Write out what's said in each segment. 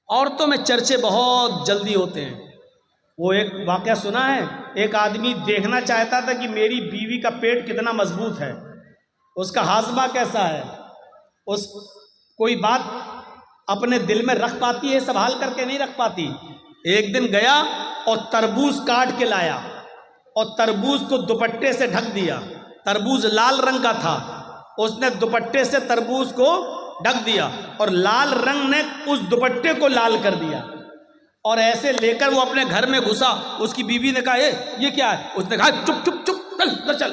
عورتوں میں چرچے بہت جلدی ہوتے ہیں. وہ ایک واقعہ سنا ہے، ایک آدمی دیکھنا چاہتا تھا کہ میری بیوی کا پیٹ کتنا مضبوط ہے، اس کا ہاضمہ کیسا ہے، اس کوئی بات اپنے دل میں رکھ پاتی ہے، سنبھال کر کے نہیں رکھ پاتی. ایک دن گیا اور تربوز کاٹ کے لایا اور تربوز کو دوپٹے سے ڈھک دیا. تربوز لال رنگ کا تھا، اس نے دوپٹے سے تربوز کو ڈھک دیا اور لال رنگ نے اس دوپٹے کو لال کر دیا. اور ایسے لے کر وہ اپنے گھر میں گھسا. اس کی بیوی نے کہا یہ کیا ہے؟ اس نے کہا چپ چپ چپ چل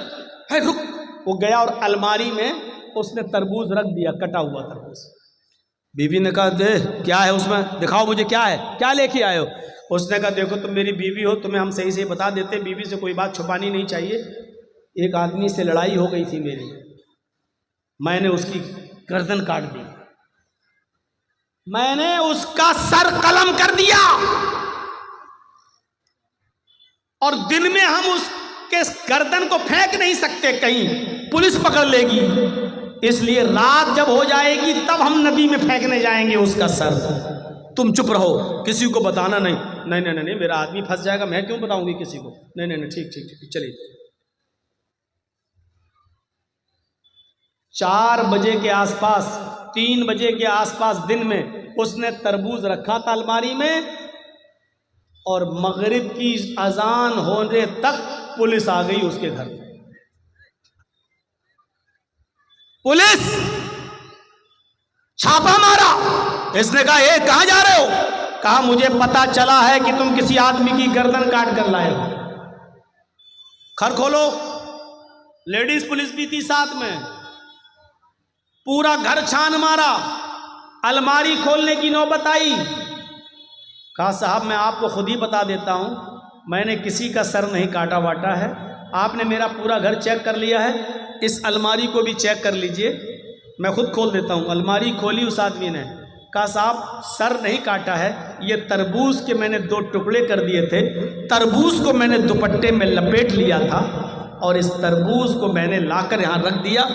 رک. وہ گیا اور الماری میں اس نے تربوز رکھ دیا، کٹا ہوا تربوز. بیوی نے کہا دے کیا ہے اس میں، دکھاؤ مجھے کیا ہے، کیا لے کے آئے ہو؟ اس نے کہا دیکھو تم میری بیوی ہو، تمہیں ہم صحیح سے بتا دیتے، بیوی سے کوئی بات چھپانی نہیں چاہیے. ایک آدمی سے لڑائی ہو گئی تھی میری، میں نے اس کی گردن کاٹ دی، میں نے اس کا سر قلم کر دیا، اور دن میں ہم اس کے گردن کو پھینک نہیں سکتے، کہیں پولیس پکڑ لے گی، اس لیے رات جب ہو جائے گی تب ہم ندی میں پھینکنے جائیں گے اس کا سر. تم چپ رہو، کسی کو بتانا نہیں. نہیں میرا آدمی پھنس جائے گا، میں کیوں بتاؤں گی کسی کو. نہیں ٹھیک چلیے. 4 بجے کے آس پاس 3 بجے کے آس پاس دن میں اس نے تربوز رکھا تھا الماری میں، اور مغرب کی اذان ہونے تک پولیس آ گئی اس کے گھر. پولیس چھاپا مارا. اس نے کہا اے کہاں جا رہے ہو؟ کہا مجھے پتا چلا ہے کہ تم کسی آدمی کی گردن کاٹ کر لائے ہو. گھر کھولو. لیڈیز پولیس بھی تھی ساتھ میں. پورا گھر چھان مارا، الماری کھولنے کی نوبت آئی. کہا صاحب میں آپ کو خود ہی بتا دیتا ہوں، میں نے کسی کا سر نہیں کاٹا واٹا ہے، آپ نے میرا پورا گھر چیک کر لیا ہے، اس الماری کو بھی چیک کر لیجئے، میں خود کھول دیتا ہوں. الماری کھولی اس آدمی نے. کہا صاحب سر نہیں کاٹا ہے، یہ تربوز کے میں نے 2 ٹکڑے کر دیے تھے، تربوز کو میں نے دوپٹے میں لپیٹ لیا تھا اور اس تربوز کو میں نے لا کر یہاں رکھ دیا.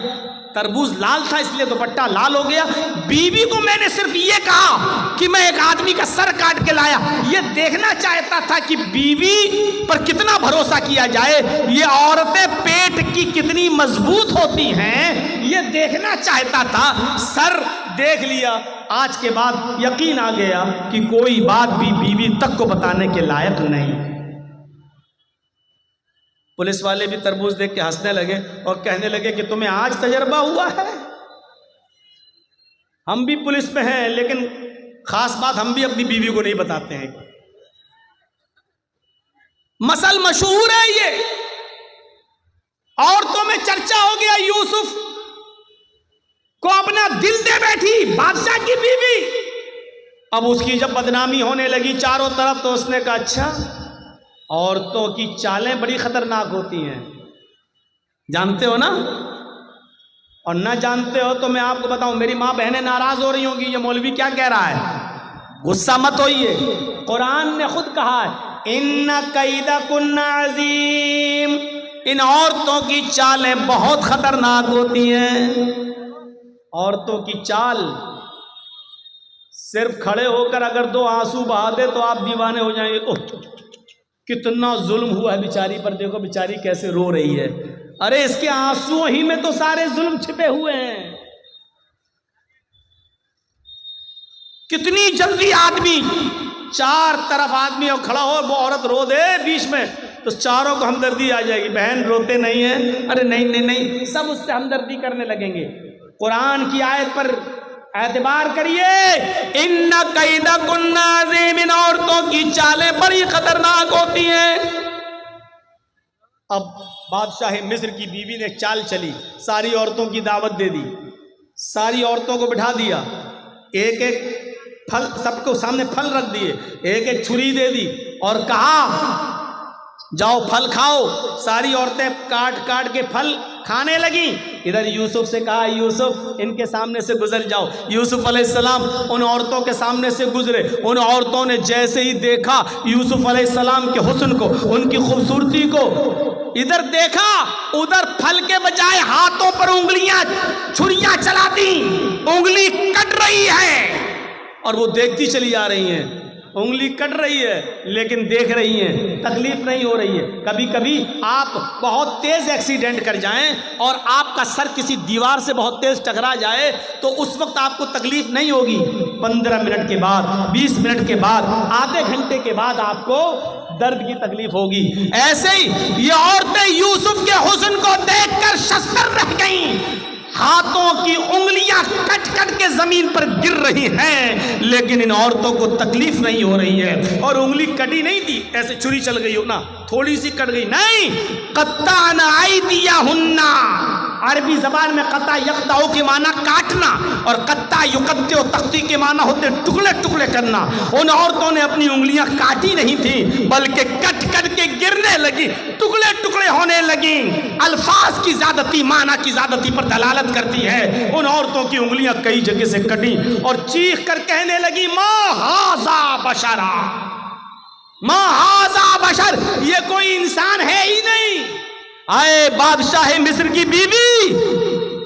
تربوز لال تھا اس لیے دوپٹہ لال ہو گیا. بیوی کو میں نے صرف یہ کہا کہ میں ایک آدمی کا سر کاٹ کے لایا. یہ دیکھنا چاہتا تھا کہ بیوی پر کتنا بھروسہ کیا جائے، یہ عورتیں پیٹ کی کتنی مضبوط ہوتی ہیں، یہ دیکھنا چاہتا تھا. سر دیکھ لیا. آج کے بعد یقین آ گیا کہ کوئی بات بھی بیوی تک کو بتانے کے لائق نہیں. پولیس والے بھی تربوز دیکھ کے ہنسنے لگے اور کہنے لگے کہ تمہیں آج تجربہ ہوا ہے. ہم بھی پولیس میں ہیں لیکن خاص بات ہم بھی اپنی بیوی کو نہیں بتاتے ہیں. مسل مشہور ہے یہ، عورتوں میں چرچا ہو گیا. یوسف کو اپنا دل دے بیٹھی بادشاہ کی بیوی. اب اس کی جب بدنامی ہونے لگی چاروں طرف تو اس نے کہا اچھا عورتوں کی چالیں بڑی خطرناک ہوتی ہیں، جانتے ہو نا؟ اور نہ جانتے ہو تو میں آپ کو بتاؤں، میری ماں بہنیں ناراض ہو رہی ہوں گی یہ مولوی کیا کہہ رہا ہے، غصہ مت ہوئیے. قرآن نے خود کہا ہے ان کیدکن عظیم، ان عورتوں کی چالیں بہت خطرناک ہوتی ہیں. عورتوں کی چال صرف کھڑے ہو کر اگر 2 آنسو بہا دے تو آپ دیوانے ہو جائیں گے. کتنا ظلم ہوا ہے بیچاری پر، دیکھو بیچاری کیسے رو رہی ہے. ارے اس کے آنسو ہی میں تو سارے ظلم چھپے ہوئے ہیں. کتنی جلدی آدمی 4 طرف آدمی اور کھڑا ہو، وہ عورت رو دے بیچ میں تو چاروں کو ہمدردی آ جائے گی. بہن روتے نہیں ہیں، ارے نہیں سب اس سے ہمدردی کرنے لگیں گے. قرآن کی آیت پر اعتبار کریے. ان کیدکن عظیم، ان عورتوں کی چالیں بڑی خطرناک ہوتی ہیں. اب بادشاہ مصر کی بیوی نے چال چلی، ساری عورتوں کی دعوت دے دی، ساری عورتوں کو بٹھا دیا، ایک ایک پھل سب کو سامنے پھل رکھ دیے، ایک ایک چھری دے دی اور کہا جاؤ پھل کھاؤ. ساری عورتیں کاٹ کاٹ کے پھل کھانے لگیں. ادھر یوسف سے کہا یوسف ان کے سامنے سے گزر جاؤ. یوسف علیہ السلام ان عورتوں کے سامنے سے گزرے. ان عورتوں نے جیسے ہی دیکھا یوسف علیہ السلام کے حسن کو، ان کی خوبصورتی کو، ادھر دیکھا ادھر پھل کے بجائے ہاتھوں پر انگلیاں چھریاں چلا دی، انگلی کٹ رہی ہے. اور وہ دیکھتی چلی آ رہی ہیں، انگلی کٹ رہی ہے لیکن دیکھ رہی ہیں، تکلیف نہیں ہو رہی ہے۔ کبھی کبھی آپ بہت تیز ایکسیڈنٹ کر جائیں اور آپ کا سر کسی دیوار سے بہت تیز ٹکرا جائے تو اس وقت آپ کو تکلیف نہیں ہوگی، 15 منٹ کے بعد، 20 منٹ کے بعد، آدھے گھنٹے کے بعد آپ کو درد کی تکلیف ہوگی۔ ایسے ہی یہ عورتیں یوسف کے حسن کو دیکھ کر شستر رہ گئیں، ہاتھوں کی انگلیاں کٹ کٹ کے زمین پر گر رہی ہیں، لیکن ان عورتوں کو تکلیف نہیں ہو رہی ہے۔ اور انگلی کٹی نہیں تھی ایسے چھری چل گئی ہو نا، تھوڑی سی کٹ گئی، نہیں، قطعن ایدیہن، عربی زبان میں قطع یقطع کے معنی کاٹنا اور قطع یقطع تختی کے معنی ہوتے ٹکڑے ٹکڑے کرنا۔ ان عورتوں نے اپنی انگلیاں کاٹی نہیں تھی بلکہ کٹ کٹ کے گرنے لگی، ٹکڑے ٹکڑے ہونے لگی۔ الفاظ کی زیادتی معنی کی زیادتی پر دلالت کرتی ہے۔ ان عورتوں کی انگلیاں کئی جگہ سے کٹی اور چیخ کر کہنے لگی ما ھذا بشرا، ما ھذا بشر، یہ کوئی انسان ہے ہی نہیں۔ آئے بادشاہ مصر کی بیوی،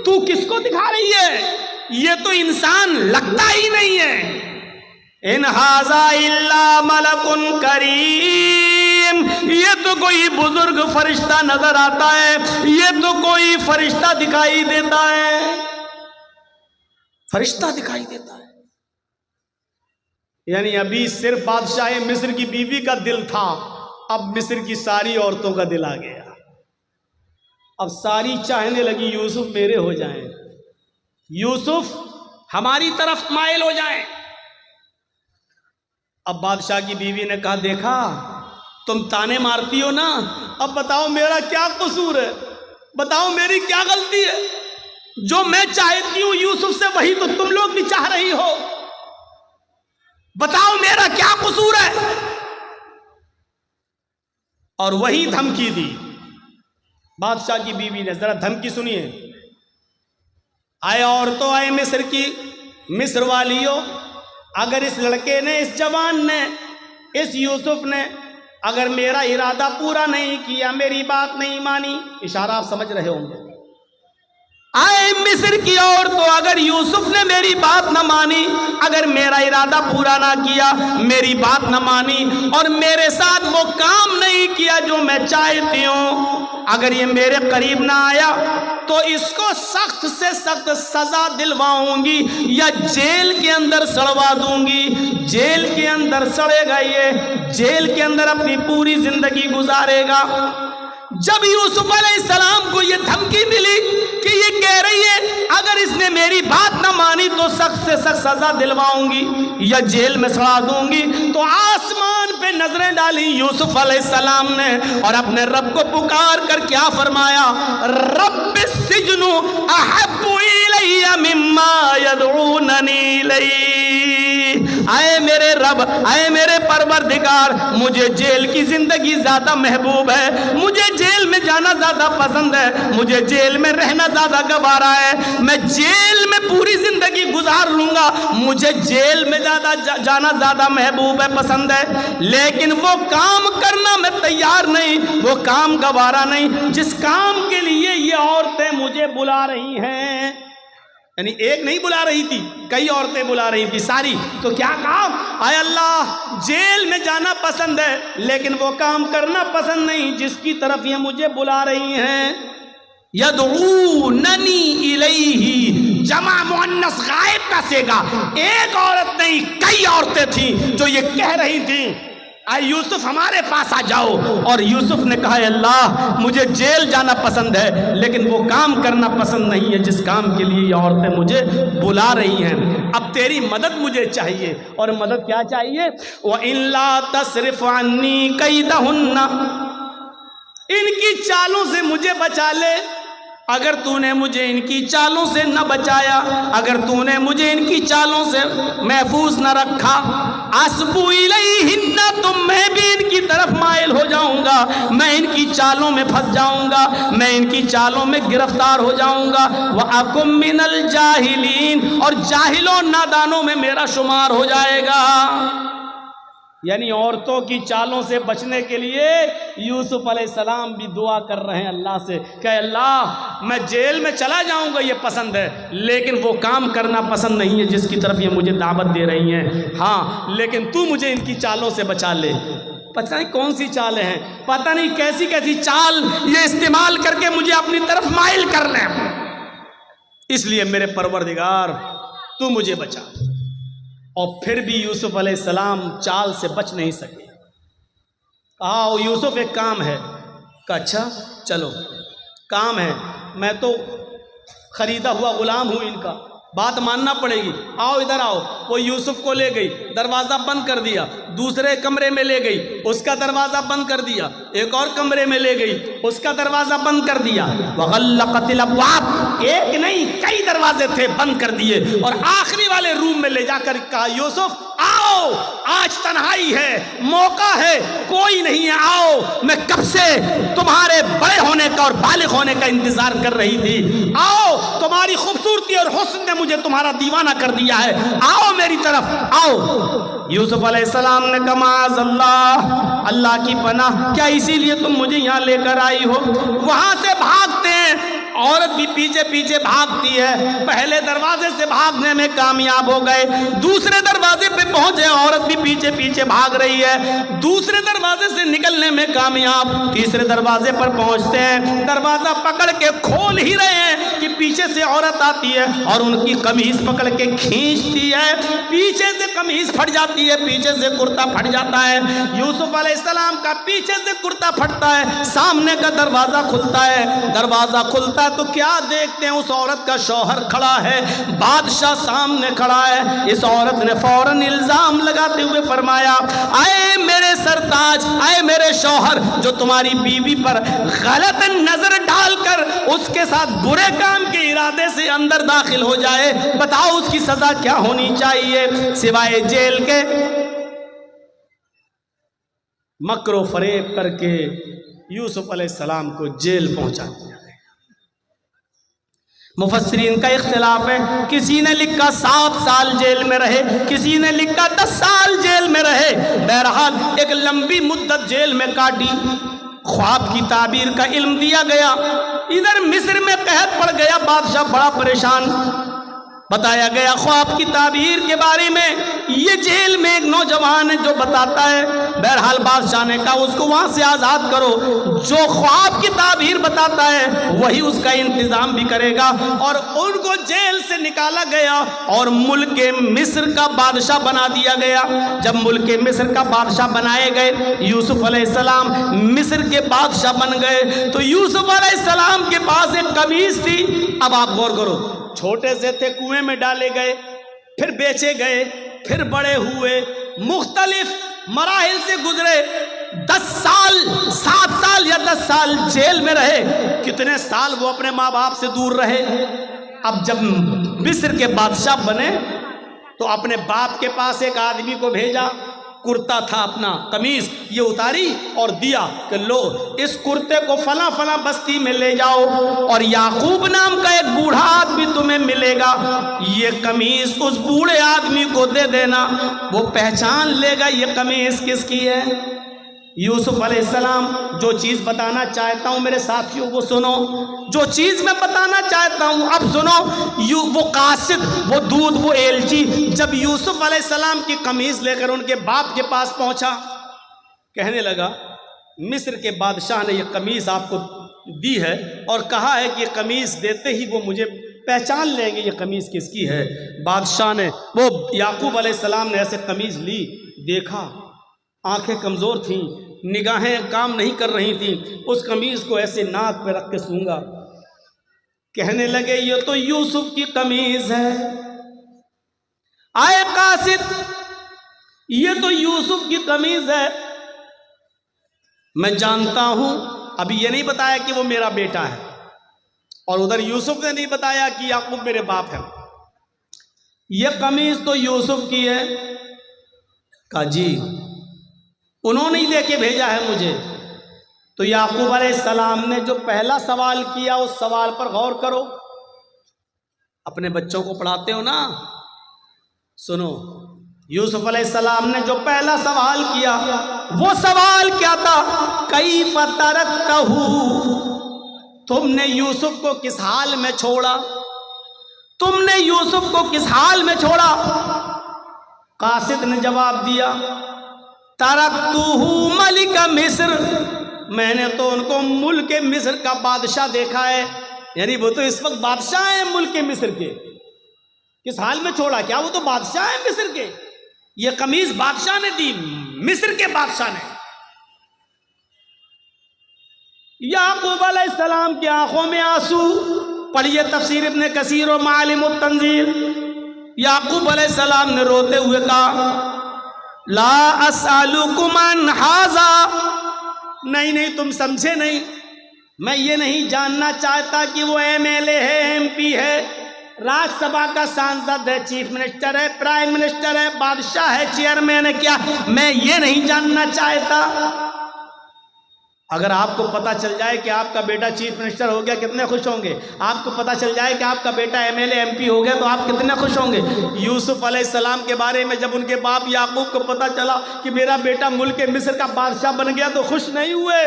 تو کس کو دکھا رہی ہے؟ یہ تو انسان لگتا ہی نہیں ہے۔ ان ھذا الا ملک کریم، یہ تو کوئی بزرگ فرشتہ نظر آتا ہے، یہ تو کوئی فرشتہ دکھائی دیتا ہے، فرشتہ دکھائی دیتا ہے۔ یعنی ابھی صرف بادشاہ مصر کی بیوی کا دل تھا، اب مصر کی ساری عورتوں کا دل آ گیا۔ اب ساری چاہنے لگی یوسف میرے ہو جائیں، یوسف ہماری طرف مائل ہو جائیں۔ اب بادشاہ کی بیوی نے کہا دیکھا تم تانے مارتی ہو نا، اب بتاؤ میرا کیا قصور ہے، بتاؤ میری کیا غلطی ہے؟ جو میں چاہتی ہوں یوسف سے وہی تو تم لوگ بھی چاہ رہی ہو، بتاؤ میرا کیا قصور ہے؟ اور وہی دھمکی دی بادشاہ کی بیوی نے۔ ذرا دھمکی سنیے۔ آئے عورتوں، آئے مصر کی، مصر والیوں، اگر اس لڑکے نے، اس جوان نے، اس یوسف نے اگر میرا ارادہ پورا نہیں کیا، میری بات نہیں مانی، اشارہ آپ سمجھ رہے ہوں گے، آئے مصر کی عورتوں، اگر یوسف نے میری بات نہ مانی، اگر میرا ارادہ پورا نہ کیا، میری بات نہ مانی اور میرے ساتھ وہ کام نہیں کیا جو میں چاہتی ہوں، اگر یہ میرے قریب نہ آیا تو اس کو سخت سے سخت سزا دلواؤں گی یا جیل کے اندر سڑوا دوں گی۔ جیل کے اندر سڑے گا، یہ جیل کے اندر اپنی پوری زندگی گزارے گا۔ جب یوسف علیہ السلام کو یہ دھمکی ملی کہ یہ کہہ رہی ہے اگر اس نے میری بات نہ مانی تو سخت سے سخت سزا دلواؤں گی یا جیل میں سڑا دوں گی، تو آسمان پہ نظریں ڈالی یوسف علیہ السلام نے اور اپنے رب کو پکار کر کیا فرمایا؟ رب السجن احب الی مما یدعوننی الیہ، اے میرے رب، اے میرے پروردگار، مجھے جیل کی زندگی زیادہ محبوب ہے، مجھے جیل میں جانا زیادہ پسند ہے، مجھے جیل میں رہنا زیادہ گوارا ہے، میں جیل میں پوری زندگی گزار لوں گا، مجھے جیل میں جانا زیادہ محبوب ہے، پسند ہے، لیکن وہ کام کرنا میں تیار نہیں، وہ کام گوارا نہیں جس کام کے لیے یہ عورتیں مجھے بلا رہی ہیں۔ یعنی ایک نہیں بلا رہی تھی، کئی عورتیں بلا رہی تھی ساری، تو کیا کام؟ اے اللہ، جیل میں جانا پسند ہے لیکن وہ کام کرنا پسند نہیں جس کی طرف یہ مجھے بلا رہی ہیں۔ یدعوننی الیہ، جمع مؤنث غائب کا صیغہ، ایک عورت نہیں کئی عورتیں تھیں جو یہ کہہ رہی تھیں اے یوسف ہمارے پاس آ جاؤ، اور یوسف نے کہا اے اللہ مجھے جیل جانا پسند ہے لیکن وہ کام کرنا پسند نہیں ہے جس کام کے لیے یہ عورتیں مجھے بلا رہی ہیں، اب تیری مدد مجھے چاہیے۔ اور مدد کیا چاہیے؟ وَإِن لَا تَصْرِفْ عَنِّي كَيْدَهُنَّ، ان کی چالوں سے مجھے بچا لے، اگر تو نے مجھے ان کی چالوں سے نہ بچایا، اگر تو نے مجھے ان کی چالوں سے محفوظ نہ رکھا، اَسْبُ إِلَيْهِنَّ، تو میں بھی ان کی طرف مائل ہو جاؤں گا، میں ان کی چالوں میں پھنس جاؤں گا، میں ان کی چالوں میں گرفتار ہو جاؤں گا، وَأَكُن مِّنَ الْجَاهِلِينَ، اور جاہلوں نادانوں میں میرا شمار ہو جائے گا۔ یعنی عورتوں کی چالوں سے بچنے کے لیے یوسف علیہ السلام بھی دعا کر رہے ہیں اللہ سے کہ اللہ میں جیل میں چلا جاؤں گا یہ پسند ہے، لیکن وہ کام کرنا پسند نہیں ہے جس کی طرف یہ مجھے دعوت دے رہی ہیں، ہاں لیکن تو مجھے ان کی چالوں سے بچا لے۔ پتہ نہیں کون سی چالیں ہیں، پتہ نہیں کیسی کیسی چال یہ استعمال کر کے مجھے اپنی طرف مائل کر لیں، اس لیے میرے پروردگار تو مجھے بچا۔ اور پھر بھی یوسف علیہ السلام چال سے بچ نہیں سکے۔ آؤ یوسف ایک کام ہے، کہ اچھا چلو کام ہے، میں تو خریدا ہوا غلام ہوں ان کا، بات ماننا پڑے گی، آؤ ادھر آؤ۔ وہ یوسف کو لے گئی، دروازہ بند کر دیا، دوسرے کمرے میں لے گئی، اس کا دروازہ بند کر دیا، ایک اور کمرے میں لے گئی، اس کا دروازہ بند کر دیا، وغلقت الابواب، ایک نہیں کئی دروازے تھے بند کر دیے، اور آخری والے روم میں لے جا کر کہا یوسف آؤ آج تنہائی ہے، موقع ہے، کوئی نہیں ہے، آؤ میں کب سے تمہارے بڑے ہونے کا اور بالغ ہونے کا انتظار کر رہی تھی، آؤ تمہاری خوبصورتی اور حسن نے مجھے تمہارا دیوانہ کر دیا ہے، آؤ میری طرف آؤ۔ یوسف علیہ السلام نے کہا معاذ اللہ، اللہ کی پناہ، کیا اسی لیے تم مجھے یہاں لے کر آئی ہو؟ وہاں سے بھاگتے ہیں، عورت بھی پیچھے پیچھے بھاگتی ہے، پہلے دروازے سے بھاگنے میں کامیاب ہو گئے، دوسرے دروازے پہ پہنچے، عورت بھی پیچھے پیچھے بھاگ رہی ہے، دوسرے دروازے سے نکلنے میں کامیاب، تیسرے دروازے پر پہنچتے ہیں، دروازہ پکڑ کے کھول ہی رہے ہیں کہ پیچھے سے عورت آتی ہے اور ان کی قمیص پکڑ کے کھینچتی ہے، پیچھے سے قمیص پھٹ جاتی ہے، پیچھے سے کرتا پھٹ جاتا ہے، یوسف علیہ السلام کا پیچھے سے کرتا پھٹتا ہے، سامنے کا دروازہ کھلتا ہے، دروازہ کھلتا تو کیا دیکھتے ہیں اس عورت کا شوہر کھڑا ہے، بادشاہ سامنے کھڑا ہے۔ اس عورت نے فوراً الزام لگاتے ہوئے فرمایا اے میرے سرتاج، اے میرے شوہر، جو تمہاری بیوی پر غلط نظر ڈال کر اس کے ساتھ برے کام کے ارادے سے اندر داخل ہو جائے، بتاؤ اس کی سزا کیا ہونی چاہیے سوائے جیل کے؟ مکر و فریب کر کے یوسف علیہ السلام کو جیل پہنچا دیا۔ مفسرین کا اختلاف ہے، کسی نے لکھا 7 سال جیل میں رہے، کسی نے لکھا 10 سال جیل میں رہے، بہرحال ایک لمبی مدت جیل میں کاٹی، خواب کی تعبیر کا علم دیا گیا، ادھر مصر میں قحط پڑ گیا، بادشاہ بڑا پریشان، بتایا گیا خواب کی تعبیر کے بارے میں، یہ جیل میں ایک نوجوان ہے جو بتاتا ہے، بہرحال بادشاہ نے کہا اس کو وہاں سے آزاد کرو، جو خواب کی تعبیر بتاتا ہے وہی اس کا انتظام بھی کرے گا، اور ان کو جیل سے نکالا گیا اور ملک مصر کا بادشاہ بنا دیا گیا۔ جب ملک مصر کا بادشاہ بنائے گئے، یوسف علیہ السلام مصر کے بادشاہ بن گئے، تو یوسف علیہ السلام کے پاس ایک قمیص تھی، اب آپ غور کرو، چھوٹے سے تھے کنویں میں ڈالے گئے، پھر بیچے گئے، پھر بڑے ہوئے، مختلف مراحل سے گزرے، 10 سال 7 سال یا 10 سال جیل میں رہے، کتنے سال وہ اپنے ماں باپ سے دور رہے۔ اب جب مصر کے بادشاہ بنے تو اپنے باپ کے پاس ایک آدمی کو بھیجا، کرتا تھا اپنا قمیص یہ اتاری اور دیا کہ لو اس کرتے کو فلاں فلاں بستی میں لے جاؤ، اور یعقوب نام کا ایک بوڑھا آدمی تمہیں ملے گا، یہ قمیص اس بوڑھے آدمی کو دے دینا، وہ پہچان لے گا یہ قمیص کس کی ہے۔ یوسف علیہ السلام جو چیز بتانا چاہتا ہوں میرے ساتھیوں کو سنو، جو چیز میں بتانا چاہتا ہوں اب سنو، وہ قاصد، وہ دودھ، وہ ایلچی جب یوسف علیہ السلام کی قمیص لے کر ان کے باپ کے پاس پہنچا، کہنے لگا مصر کے بادشاہ نے یہ قمیص آپ کو دی ہے اور کہا ہے کہ یہ قمیص دیتے ہی وہ مجھے پہچان لیں گے یہ قمیص کس کی ہے۔ بادشاہ نے، وہ یعقوب علیہ السلام نے ایسے قمیص لی، دیکھا، آنکھیں کمزور تھیں، نگاہیں کام نہیں کر رہی تھیں، اس قمیص کو ایسے ناک پہ رکھ کے سونگا، کہنے لگے یہ تو یوسف کی قمیص ہے، آئے قاصد یہ تو یوسف کی قمیص ہے، میں جانتا ہوں، ابھی یہ نہیں بتایا کہ وہ میرا بیٹا ہے، اور ادھر یوسف نے نہیں بتایا کہ یعقوب میرے باپ ہے، یہ قمیص تو یوسف کی ہے۔ کہا جی انہوں نے لے کے بھیجا ہے مجھے۔ تو یعقوب علیہ السلام نے جو پہلا سوال کیا اس سوال پر غور کرو، اپنے بچوں کو پڑھاتے ہو نا، سنو، یوسف علیہ السلام نے جو پہلا سوال کیا وہ سوال کیا تھا؟ کیف ترکتہ، تم نے یوسف کو کس حال میں چھوڑا؟ تم نے یوسف کو کس حال میں چھوڑا؟ قاصد نے جواب دیا ترکتہ ملک مصر، میں نے تو ان کو ملک مصر کا بادشاہ دیکھا ہے، یعنی وہ تو اس وقت بادشاہ ہیں ملک مصر کے۔ کس حال میں چھوڑا؟ کیا وہ تو بادشاہ ہیں مصر کے؟ یہ قمیض بادشاہ نے دی، مصر کے بادشاہ نے۔ یعقوب علیہ السلام کی آنکھوں میں آنسو، پڑھیے تفسیر ابن کثیر و معالم التنزیل۔ یعقوب علیہ السلام نے روتے ہوئے کہا لا اسألکم عن ھذا، نہیں تم سمجھے نہیں، میں یہ نہیں جاننا چاہتا کہ وہ ایم ایل اے ہے، ایم پی ہے، راج سبھا کا سانسد ہے، چیف منسٹر ہے، پرائم منسٹر ہے، بادشاہ ہے، چیئرمین ہے، کیا میں یہ نہیں جاننا چاہتا؟ اگر آپ کو پتا چل جائے کہ آپ کا بیٹا چیف منسٹر ہو گیا کتنے خوش ہوں گے؟ آپ کو پتا چل جائے کہ آپ کا بیٹا M L A M P ہو گیا تو آپ کتنے خوش ہوں گے؟ یوسف علیہ السلام کے بارے میں جب ان کے باپ یعقوب کو پتا چلا کہ میرا بیٹا ملک مصر کا بادشاہ بن گیا تو خوش نہیں ہوئے،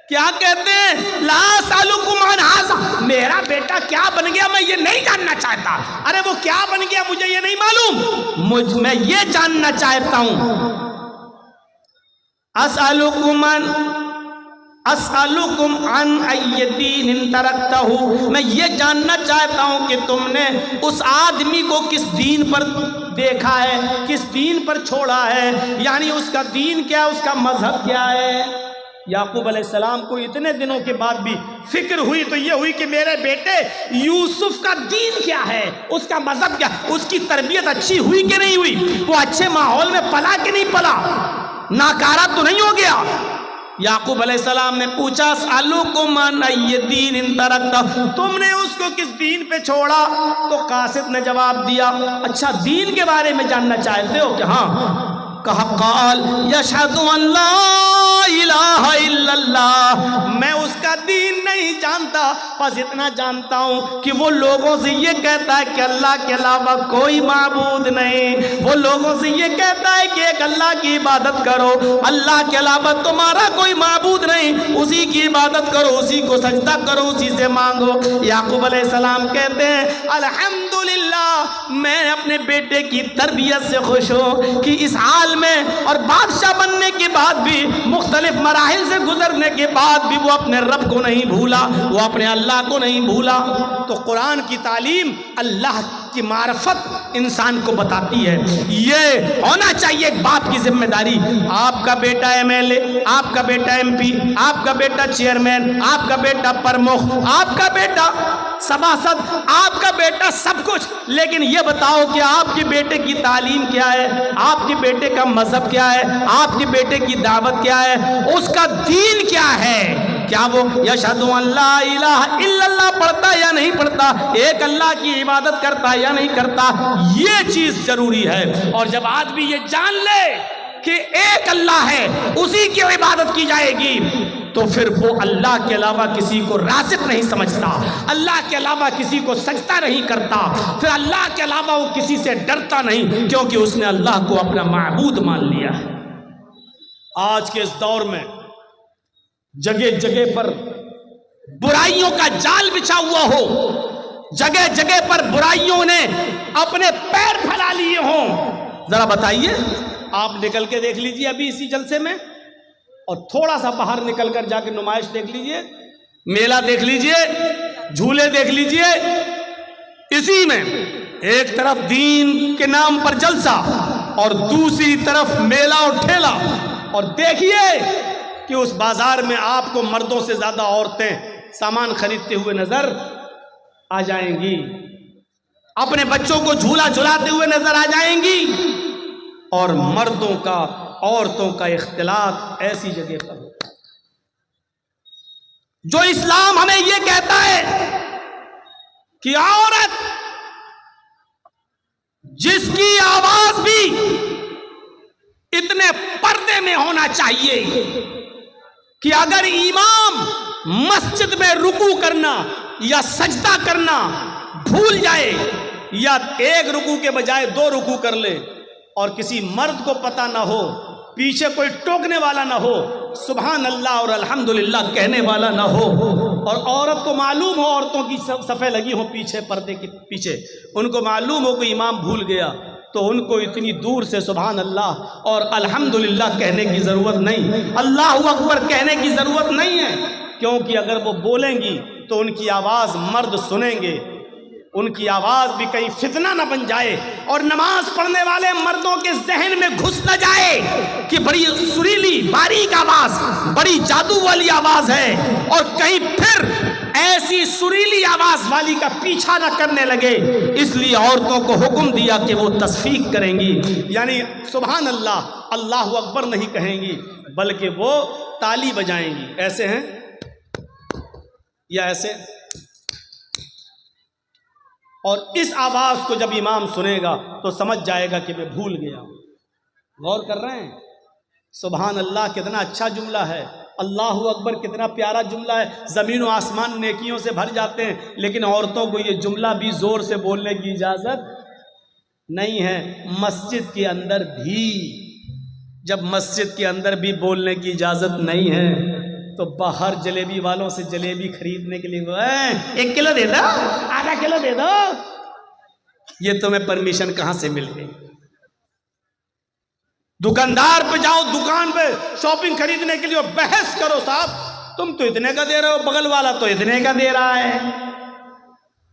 کیا کہتے ہیں لا اسألکم عن ھذا، میرا بیٹا کیا بن گیا میں یہ نہیں جاننا چاہتا۔ ارے وہ کیا بن گیا مجھے یہ نہیں معلوم، میں یہ جاننا چاہتا ہوں۔ اسألکم عن ای دین ترکتہ، میں یہ جاننا چاہتا ہوں کہ تم نے اس آدمی کو کس دین پر دیکھا ہے، کس دین پر چھوڑا ہے، یعنی اس کا دین کیا ہے، اس کا مذہب کیا ہے۔ یعقوب علیہ السلام کو اتنے دنوں کے بعد بھی فکر ہوئی تو یہ ہوئی کہ میرے بیٹے یوسف کا دین کیا ہے، اس کا مذہب کیا، اس کی تربیت اچھی ہوئی کہ نہیں ہوئی، وہ اچھے ماحول میں پلا کہ نہیں پلا، ناکارہ تو نہیں ہو گیا۔ یعقوب علیہ السلام نے پوچھا اسألکم عن ای دین ترکتہ، تم نے اس کو کس دین پہ چھوڑا؟ تو قاصد نے جواب دیا اچھا دین کے بارے میں جاننا چاہتے ہو کہ ہاں؟ کہا قال یشہد ان لا الہ الا اللہ، میں اس کا دین نہیں جانتا، بس اتنا جانتا ہوں کہ وہ لوگوں سے یہ کہتا ہے کہ اللہ کے علاوہ کوئی معبود نہیں، وہ لوگوں سے یہ کہتا ہے کہ ایک اللہ کی عبادت کرو، اللہ کے علاوہ تمہارا کوئی معبود نہیں، اسی کی عبادت کرو، اسی کو سجدہ کرو، اسی سے مانگو۔ یعقوب علیہ السلام کہتے ہیں الحمدللہ، میں اپنے بیٹے کی تربیت سے خوش ہوں کہ اس حال میں اور بادشاہ بننے کے بعد بھی، مختلف مراحل سے گزرنے کے بعد بھی وہ اپنے رب کو نہیں بھولا، وہ اپنے اللہ کو نہیں بھولا۔ تو قرآن کی تعلیم اللہ کی معرفت انسان کو بتاتی ہے، یہ ہونا چاہیے ایک باپ کی ذمہ داری۔ آپ کا بیٹا ایم ایل اے، آپ کا بیٹا ایم پی، آپ کا بیٹا چیئرمین، آپ کا بیٹا پرمکھ، آپ کا بیٹا سباسد، آپ کا بیٹا سب کچھ، لیکن یہ بتاؤ کہ آپ کے بیٹے کی تعلیم کیا ہے، آپ کے بیٹے کا مذہب کیا ہے، آپ کے بیٹے کی دعوت کیا ہے، اس کا دین کیا ہے؟ کیا وہ یشہد ان لا الہ الا اللہ پڑھتا یا نہیں پڑھتا، ایک اللہ کی عبادت کرتا یا نہیں کرتا، یہ چیز ضروری ہے۔ اور جب آدمی یہ جان لے کہ ایک اللہ ہے، اسی کی عبادت کی جائے گی، تو پھر وہ اللہ کے علاوہ کسی کو رازق نہیں سمجھتا، اللہ کے علاوہ کسی کو سجدہ نہیں کرتا، پھر اللہ کے علاوہ وہ کسی سے ڈرتا نہیں، کیونکہ اس نے اللہ کو اپنا معبود مان لیا ہے۔ آج کے اس دور میں جگہ جگہ پر برائیوں کا جال بچھا ہوا ہو، جگہ جگہ پر برائیوں نے اپنے پیر پھیلا لیے ہوں، ذرا بتائیے، آپ نکل کے دیکھ لیجئے ابھی اسی جلسے میں، اور تھوڑا سا باہر نکل کر جا کے نمائش دیکھ لیجئے، میلہ دیکھ لیجئے، جھولے دیکھ لیجئے، اسی میں ایک طرف دین کے نام پر جلسہ اور دوسری طرف میلہ اور ٹھیلا، اور دیکھیے کہ اس بازار میں آپ کو مردوں سے زیادہ عورتیں سامان خریدتے ہوئے نظر آ جائیں گی، اپنے بچوں کو جھولا جھلاتے ہوئے نظر آ جائیں گی، اور مردوں کا عورتوں کا اختلاط ایسی جگہ پر ہوتا ہے۔ جو اسلام ہمیں یہ کہتا ہے کہ عورت جس کی آواز بھی اتنے پردے میں ہونا چاہیے کہ اگر امام مسجد میں رکوع کرنا یا سجدہ کرنا بھول جائے یا ایک رکوع کے بجائے 2 رکوع کر لے اور کسی مرد کو پتہ نہ ہو، پیچھے کوئی ٹوکنے والا نہ ہو، سبحان اللہ اور الحمدللہ کہنے والا نہ ہو، اور عورت کو معلوم ہو، عورتوں کی صفیں لگی ہوں پیچھے پردے کے پیچھے، ان کو معلوم ہو کہ امام بھول گیا، تو ان کو اتنی دور سے سبحان اللہ اور الحمدللہ کہنے کی ضرورت نہیں، اللہ اکبر کہنے کی ضرورت نہیں ہے، کیونکہ اگر وہ بولیں گی تو ان کی آواز مرد سنیں گے، ان کی آواز بھی کہیں فتنہ نہ بن جائے اور نماز پڑھنے والے مردوں کے ذہن میں گھس نہ جائے کہ بڑی سریلی باریک آواز، بڑی جادو والی آواز ہے، اور کہیں پھر ایسی سریلی آواز والی کا پیچھا نہ کرنے لگے، اس لیے عورتوں کو حکم دیا کہ وہ تصفیق کریں گی، یعنی سبحان اللہ اللہ اکبر نہیں کہیں گی، بلکہ وہ تالی بجائیں گی، ایسے ہیں یا ایسے، اور اس آواز کو جب امام سنے گا تو سمجھ جائے گا کہ میں بھول گیا۔ غور کر رہے ہیں؟ سبحان اللہ کتنا اچھا جملہ ہے، اللہ اکبر کتنا پیارا جملہ ہے، زمین و آسمان نیکیوں سے بھر جاتے ہیں، لیکن عورتوں کو یہ جملہ بھی زور سے بولنے کی اجازت نہیں ہے، مسجد کے اندر بھی۔ جب مسجد کے اندر بھی بولنے کی اجازت نہیں ہے تو باہر جلیبی والوں سے جلیبی خریدنے کے لیے 1 کلو دے دو، آدھا کلو دے دو، یہ تمہیں پرمیشن کہاں سے مل گئی؟ دکاندار پہ جاؤ، دکان پہ شاپنگ خریدنے کے لیے اور بحث کرو، صاحب تم تو اتنے کا دے رہے ہو، بغل والا تو اتنے کا دے رہا ہے،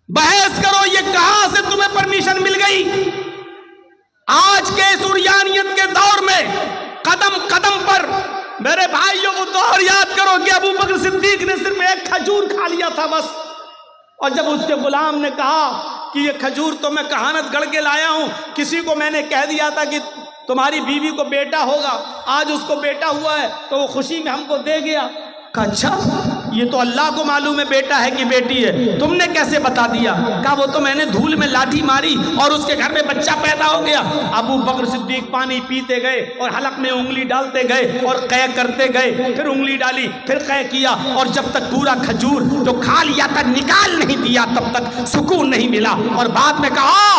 بحث کرو یہ کہاں سے تمہیں پرمیشن مل گئی؟ آج کے سریانیت کے دور میں قدم قدم پر میرے بھائیوں کو دور یاد کرو کہ ابو بکر صدیق نے صرف 1 کھجور کھا لیا تھا بس، اور جب اس کے غلام نے کہا کہ یہ کھجور تو میں کہانت گڑھ کے لایا ہوں، کسی کو میں نے کہہ دیا تھا کہ تمہاری بیوی کو بیٹا ہوگا، آج اس کو بیٹا ہوا ہے تو وہ خوشی میں ہم کو دے گیا۔ کہا اچھا یہ تو اللہ کو معلوم ہے بیٹا ہے کہ بیٹی ہے، تم نے کیسے بتا دیا؟ کہا وہ تو میں نے دھول میں لاٹھی ماری اور اس کے گھر میں بچہ پیدا ہو گیا۔ ابو بکر صدیق پانی پیتے گئے اور حلق میں انگلی ڈالتے گئے اور قے کرتے گئے، پھر انگلی ڈالی، پھر قے کیا، اور جب تک پورا کھجور جو کھا لیا تھا نکال نہیں دیا تب تک سکون نہیں ملا، اور بعد میں کہا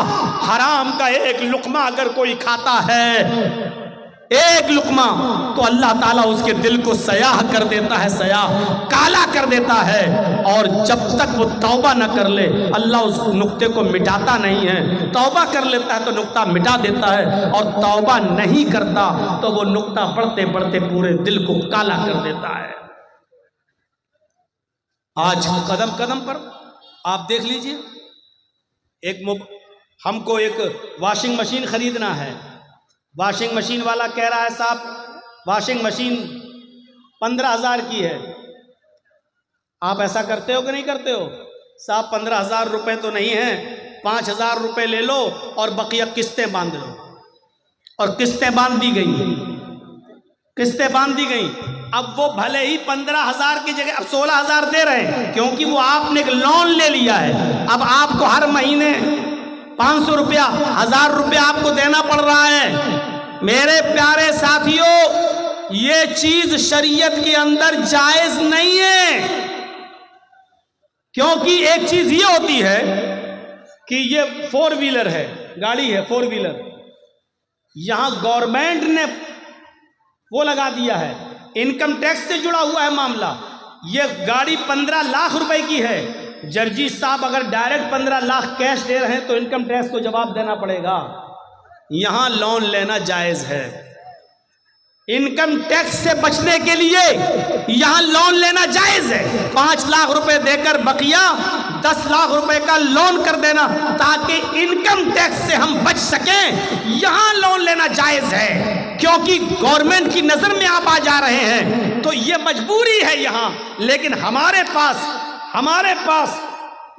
حرام کا 1 لقمہ اگر کوئی کھاتا ہے، 1 لقمہ، تو اللہ تعالیٰ اس کے دل کو سیاہ کر دیتا ہے، سیاہ کالا کر دیتا ہے، اور جب تک وہ توبہ نہ کر لے اللہ اس نقطے کو مٹاتا نہیں ہے، توبہ کر لیتا ہے تو نقطہ مٹا دیتا ہے، اور توبہ نہیں کرتا تو وہ نقطہ بڑھتے بڑھتے پورے دل کو کالا کر دیتا ہے۔ آج قدم قدم پر آپ دیکھ لیجئے، ہم کو ایک واشنگ مشین خریدنا ہے، واشنگ مشین والا کہہ رہا ہے صاحب واشنگ مشین 15,000 کی ہے، آپ ایسا کرتے ہو کہ نہیں کرتے ہو؟ صاحب 15,000 روپے تو نہیں ہیں، 5,000 روپے لے لو اور بقیہ قسطیں باندھ لو، اور قسطیں باندھ دی گئی، قسطیں باندھ دی گئی۔ اب وہ بھلے ہی 15,000 کی جگہ اب 16,000 دے رہے ہیں، کیونکہ وہ آپ نے ایک لون لے لیا ہے، اب آپ کو ہر مہینے 500 روپیہ 1,000 روپیہ آپ کو دینا پڑ رہا ہے۔ میرے پیارے ساتھیوں، یہ چیز شریعت کے اندر جائز نہیں ہے، کیونکہ ایک چیز یہ ہوتی ہے کہ یہ 4 ویلر ہے، گاڑی ہے 4 ویلر، یہاں گورنمنٹ نے وہ لگا دیا ہے، انکم ٹیکس سے جڑا ہوا ہے معاملہ، یہ گاڑی 15 لاکھ روپے کی ہے، جرجی صاحب اگر ڈائریکٹ 15 لاکھ کیش دے رہے ہیں تو انکم ٹیکس کو جواب دینا پڑے گا، یہاں لون لینا جائز ہے، انکم ٹیکس سے بچنے کے لیے یہاں لون لینا جائز ہے، 5 لاکھ روپے دے کر بقیہ 10 لاکھ روپے کا لون کر دینا تاکہ انکم ٹیکس سے ہم بچ سکیں، یہاں لون لینا جائز ہے، کیونکہ گورنمنٹ کی نظر میں آپ آ جا رہے ہیں تو یہ مجبوری ہے یہاں، لیکن ہمارے پاس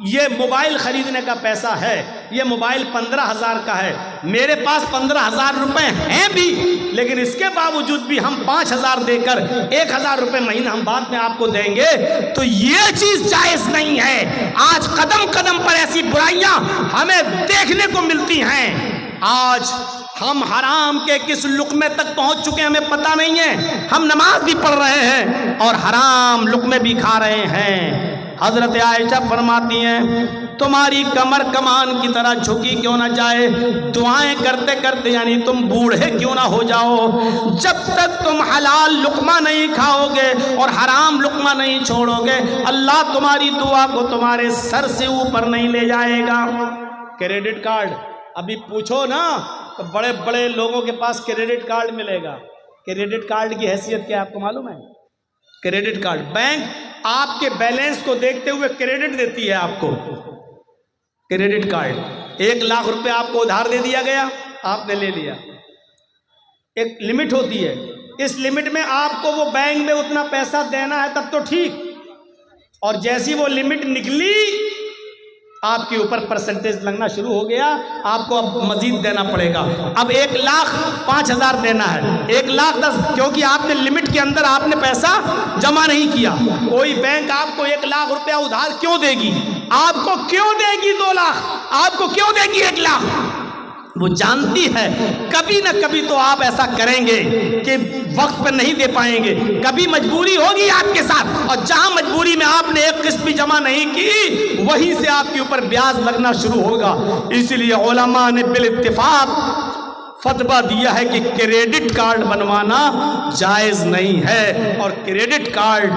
یہ موبائل خریدنے کا پیسہ ہے، یہ موبائل 15,000 کا ہے، میرے پاس 15,000 روپے ہیں بھی، لیکن اس کے باوجود بھی ہم 5,000 دے کر 1,000 روپے مہینہ ہم بعد میں آپ کو دیں گے، تو یہ چیز جائز نہیں ہے۔ آج قدم قدم پر ایسی برائیاں ہمیں دیکھنے کو ملتی ہیں، آج ہم حرام کے کس لقمے تک پہنچ چکے ہمیں پتہ نہیں ہے، ہم نماز بھی پڑھ رہے ہیں اور حرام لقمے بھی کھا رہے ہیں۔ حضرت عائشہ فرماتی ہیں تمہاری کمر کمان کی طرح جھکی کیوں نہ جائے، دعائیں کرتے کرتے یعنی تم بوڑھے کیوں نہ ہو جاؤ، جب تک تم حلال لقمہ نہیں کھاؤ گے اور حرام لقمہ نہیں چھوڑو گے، اللہ تمہاری دعا کو تمہارے سر سے اوپر نہیں لے جائے گا۔ کریڈٹ کارڈ ابھی پوچھو نا تو بڑے بڑے لوگوں کے پاس کریڈٹ کارڈ ملے گا۔ کریڈٹ کارڈ کی حیثیت کیا آپ کو معلوم ہے؟ کریڈٹ کارڈ، بینک آپ کے بیلنس کو دیکھتے ہوئے کریڈٹ دیتی ہے آپ کو۔ کریڈٹ کارڈ 1 لاکھ روپے آپ کو ادھار دے دیا گیا، آپ نے لے لیا، ایک لمٹ ہوتی ہے، اس لمٹ میں آپ کو وہ بینک میں اتنا پیسہ دینا ہے تب تو ٹھیک، اور جیسی وہ لمٹ نکلی آپ کے اوپر پرسنٹیج لگنا شروع ہو گیا، آپ کو اب مزید دینا پڑے گا۔ اب 1,05,000 دینا ہے، 1,10,000، کیونکہ آپ نے لمٹ کے اندر آپ نے پیسہ جمع نہیں کیا۔ کوئی بینک آپ کو 1 لاکھ روپیہ ادھار کیوں دے گی؟ آپ کو کیوں دے گی 2 لاکھ؟ آپ کو کیوں دے گی 1 لاکھ؟ وہ جانتی ہے کبھی نہ کبھی تو آپ ایسا کریں گے کہ وقت پر نہیں دے پائیں گے، کبھی مجبوری ہوگی آپ کے ساتھ، اور جہاں مجبوری میں آپ نے ایک قسط بھی جمع نہیں کی وہیں سے آپ کے اوپر بیاج لگنا شروع ہوگا۔ اسی لیے علماء نے بالاتفاق فتویٰ دیا ہے کہ کریڈٹ کارڈ بنوانا جائز نہیں ہے، اور کریڈٹ کارڈ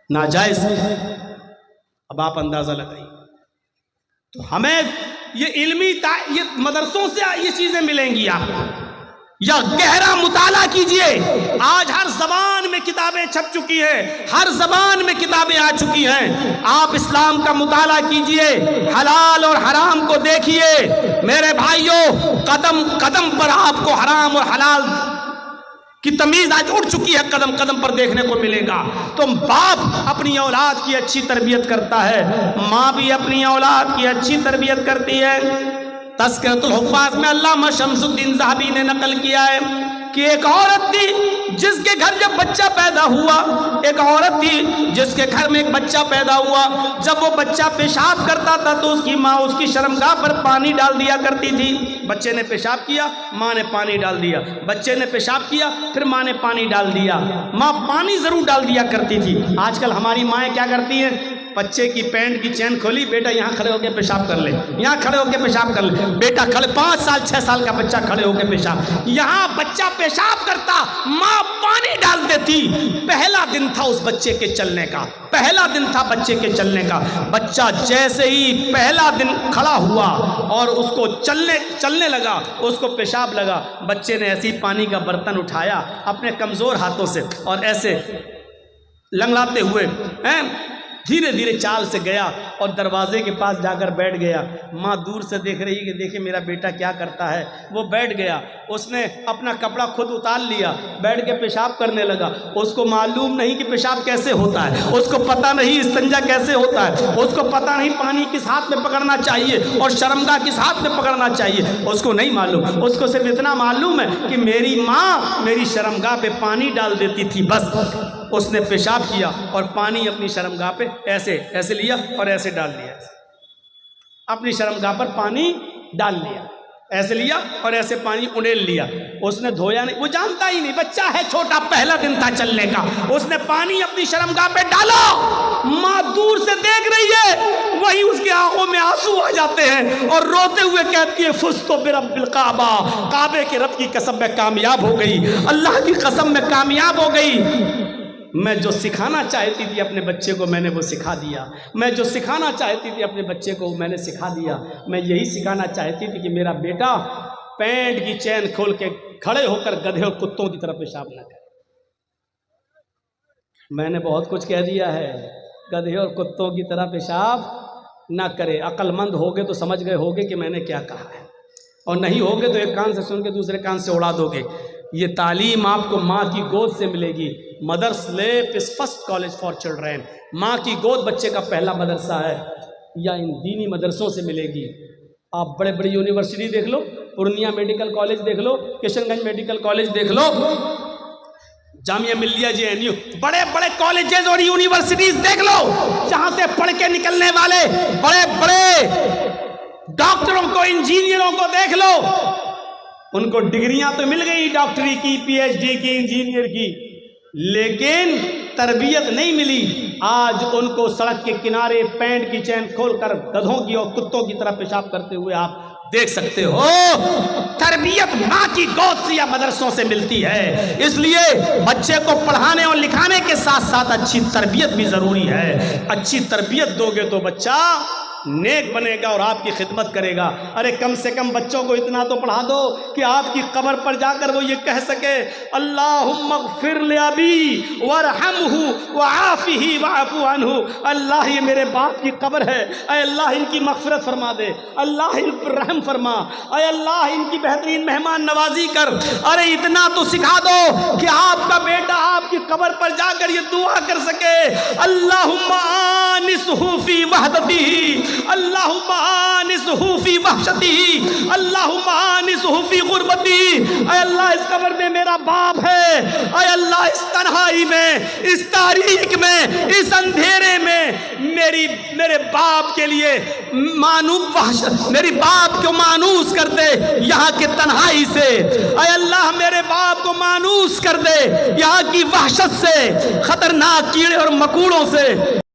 ناجائز ہے۔ اب آپ اندازہ لگائیے، تو ہمیں یہ علمی یہ مدرسوں سے یہ چیزیں ملیں گی آپ کو، یا گہرا مطالعہ کیجئے۔ آج ہر زبان میں کتابیں چھپ چکی ہیں، ہر زبان میں کتابیں آ چکی ہیں، آپ اسلام کا مطالعہ کیجئے، حلال اور حرام کو دیکھیے۔ میرے بھائیوں، قدم قدم پر آپ کو حرام اور حلال کی تمیز آج اٹھ چکی ہے، قدم قدم پر دیکھنے کو ملے گا۔ تو باپ اپنی اولاد کی اچھی تربیت کرتا ہے، ماں بھی اپنی اولاد کی اچھی تربیت کرتی ہے۔ تذکرۃ الحفاظ میں علامہ شمس الدین ذہبی نے نقل کیا ہے کہ ایک عورت تھی جس کے گھر جب بچہ پیدا ہوا، ایک عورت تھی جس کے گھر میں ایک بچہ پیدا ہوا، جب وہ بچہ پیشاب کرتا تھا تو اس کی ماں اس کی شرمگاہ پر پانی ڈال دیا کرتی تھی۔ بچے نے پیشاب کیا، ماں نے پانی ڈال دیا، بچے نے پیشاب کیا، پھر ماں نے پانی ڈال دیا، ماں پانی ضرور ڈال دیا کرتی تھی۔ آج کل ہماری مائیں کیا کرتی ہیں؟ بچے کی پینٹ کی چین کھولی، بیٹا یہاں کھڑے ہو کے پیشاب کر لے، یہاں کھڑے ہو کے پیشاب کر لے، بیٹا کھڑے 5 سال 6 سال کا بچہ کھڑے ہو کے پیشاب، یہاں بچہ پیشاب کرتا، ماں پانی ڈال دیتی۔ پہلا دن تھا اس بچے کے چلنے کا، پہلا دن تھا بچے کے چلنے کا۔ بچہ جیسے ہی پہلا دن کھڑا ہوا اور اس کو چلنے لگا، اس کو پیشاب لگا، بچے نے ایسی پانی کا برتن اٹھایا اپنے کمزور ہاتھوں سے اور ایسے لنگڑاتے ہوئے دھیرے دھیرے چال سے گیا اور دروازے کے پاس جا کر بیٹھ گیا۔ ماں دور سے دیکھ رہی کہ دیکھے میرا بیٹا کیا کرتا ہے، وہ بیٹھ گیا، اس نے اپنا کپڑا خود اتار لیا، بیٹھ کے پیشاب کرنے لگا۔ اس کو معلوم نہیں کہ پیشاب کیسے ہوتا ہے، اس کو پتہ نہیں استنجا کیسے ہوتا ہے، اس کو پتہ نہیں پانی کس ہاتھ میں پکڑنا چاہیے اور شرمگاہ کس ہاتھ میں پکڑنا چاہیے، اس کو نہیں معلوم۔ اس کو صرف اتنا معلوم ہے کہ میری ماں میری شرمگاہ پہ پانی ڈال دیتی تھی، بس۔ اس نے پیشاب کیا اور پانی اپنی شرمگاہ پہ ایسے لیا اور ایسے ڈال دیا، اپنی شرمگاہ پر پانی ڈال لیا، ایسے لیا اور ایسے پانی انڈیل لیا۔ اس نے دھویا نہیں، وہ جانتا ہی نہیں، بچہ ہے چھوٹا، پہلا دن تھا چلنے کا۔ اس نے پانی اپنی شرمگاہ پہ ڈالا، ماں دور سے دیکھ رہی ہے، وہی اس کے آنکھوں میں آنسو آ جاتے ہیں اور روتے ہوئے کہتی ہے فزت برب الکعبہ، کعبے کے رب کی قسم میں کامیاب ہو گئی، اللہ کی قسم میں کامیاب ہو گئی۔ میں جو سکھانا چاہتی تھی اپنے بچے کو میں نے وہ سکھا دیا، میں جو سکھانا چاہتی تھی اپنے بچے کو میں نے سکھا دیا۔ میں یہی سکھانا چاہتی تھی کہ میرا بیٹا پینٹ کی چین کھول کے کھڑے ہو کر گدھے اور کتوں کی طرف پیشاب نہ کرے۔ میں نے بہت کچھ کہہ دیا ہے، گدھے اور کتوں کی طرح پیشاب نہ کرے۔ عقل مند ہوگے تو سمجھ گئے ہوگے کہ میں نے کیا کہا ہے، اور نہیں ہوگے تو ایک کان سے سن کے دوسرے کان سے اڑا دو گے۔ یہ تعلیم آپ کو ماں کی گود سے ملے گی۔ مدرس لیپ از فرسٹ کالج فار چلڈرین، ماں کی گود بچے کا پہلا مدرسہ ہے، یا ان دینی مدرسوں سے ملے گی۔ آپ بڑے بڑی یونیورسٹی دیکھ لو، پورنیہ میڈیکل کالج دیکھ لو، کشن گنج میڈیکل کالج دیکھ لو، جامعہ ملیہ JNU، بڑے بڑے کالجز اور یونیورسٹیز دیکھ لو، جہاں سے پڑھ کے نکلنے والے بڑے بڑے ڈاکٹروں کو، انجینئروں کو دیکھ لو۔ ان کو ڈگریاں تو مل گئی، ڈاکٹری کی، PhD کی، انجینئر کی، لیکن تربیت نہیں ملی، آج ان کو سڑک کے کنارے پینٹ کی چین کھول کر گدھوں کی اور کتوں کی طرح پیشاب کرتے ہوئے آپ دیکھ سکتے ہو۔ تربیت ماں کی گود سے یا مدرسوں سے ملتی ہے، اس لیے بچے کو پڑھانے اور لکھانے کے ساتھ ساتھ اچھی تربیت بھی ضروری ہے۔ اچھی تربیت دو گے تو بچہ نیک بنے گا اور آپ کی خدمت کرے گا۔ ارے کم سے کم بچوں کو اتنا تو پڑھا دو کہ آپ کی قبر پر جا کر وہ یہ کہہ سکے اللہم اغفر لأبی وارحمہ وعافہ واعف عنہ۔ اللہ یہ میرے باپ کی قبر ہے، اے اللہ ان کی مغفرت فرما دے، اللہ ان پر رحم فرما، اے اللہ ان کی بہترین مہمان نوازی کر۔ ارے اتنا تو سکھا دو کہ آپ کا بیٹا آپ کی قبر پر جا کر یہ دعا کر سکے اللہم آنسہ فی وحدتہ، اللہم آنسہ فی وحشتہ، اللہم آنسہ فی غربتہ۔ اے اللہ اس قبر میں میرا باپ ہے، اے اللہ اس تنہائی میں، اس تاریک میں، اس اندھیرے میں میرے باپ کے لیے میری باپ کو مانوس کر دے یہاں کے تنہائی سے، اے اللہ میرے باپ کو مانوس کر دے یہاں کی وحشت سے، خطرناک کیڑے اور مکوڑوں سے۔